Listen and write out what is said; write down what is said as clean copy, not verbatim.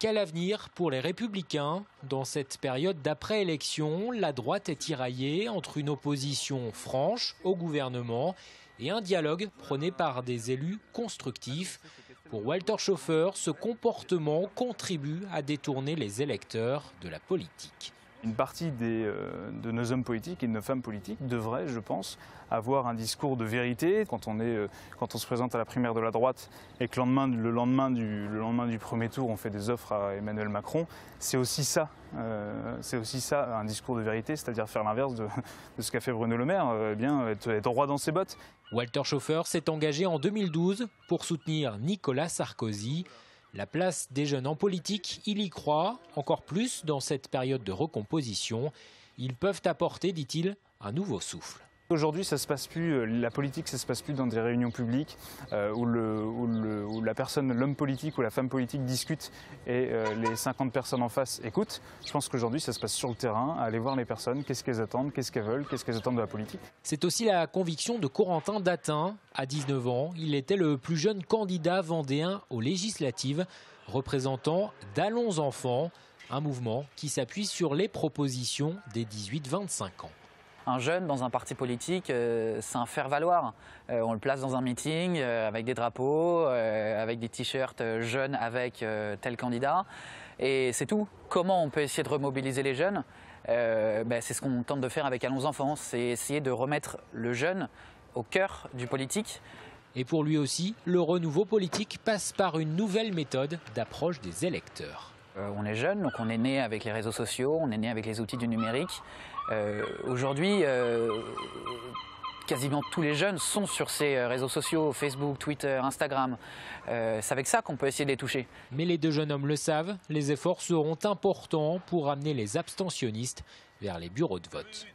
Quel avenir pour les Républicains? Dans cette période d'après-élection, la droite est tiraillée entre une opposition franche au gouvernement et un dialogue prôné par des élus constructifs. Pour Walter Schoeffer, ce comportement contribue à détourner les électeurs de la politique. Une partie de nos hommes politiques et de nos femmes politiques devraient, je pense, avoir un discours de vérité. Quand on se présente à la primaire de la droite et que le lendemain du premier tour, on fait des offres à Emmanuel Macron, c'est aussi ça un discours de vérité, c'est-à-dire faire l'inverse de ce qu'a fait Bruno Le Maire, être roi dans ses bottes. Walter Schoeffer s'est engagé en 2012 pour soutenir Nicolas Sarkozy. La place des jeunes en politique, il y croit, encore plus dans cette période de recomposition. Ils peuvent apporter, dit-il, un nouveau souffle. Aujourd'hui, la politique, ça ne se passe plus dans des réunions publiques où l'homme politique ou la femme politique discute et les 50 personnes en face écoutent. Je pense qu'aujourd'hui, ça se passe sur le terrain, à aller voir les personnes, qu'est-ce qu'elles attendent, qu'est-ce qu'elles veulent, qu'est-ce qu'elles attendent de la politique. C'est aussi la conviction de Corentin Datin. À 19 ans, il était le plus jeune candidat vendéen aux législatives, représentant d'Allons Enfants, un mouvement qui s'appuie sur les propositions des 18-25 ans. Un jeune dans un parti politique, c'est un faire-valoir. On le place dans un meeting avec des drapeaux, avec des t-shirts jeunes avec tel candidat. Et c'est tout. Comment on peut essayer de remobiliser les jeunes? C'est ce qu'on tente de faire avec Allons Enfants. C'est essayer de remettre le jeune au cœur du politique. Et pour lui aussi, le renouveau politique passe par une nouvelle méthode d'approche des électeurs. On est jeune, donc on est né avec les réseaux sociaux, on est né avec les outils du numérique. Aujourd'hui, quasiment tous les jeunes sont sur ces réseaux sociaux, Facebook, Twitter, Instagram. C'est avec ça qu'on peut essayer de les toucher. Mais les deux jeunes hommes le savent, les efforts seront importants pour amener les abstentionnistes vers les bureaux de vote.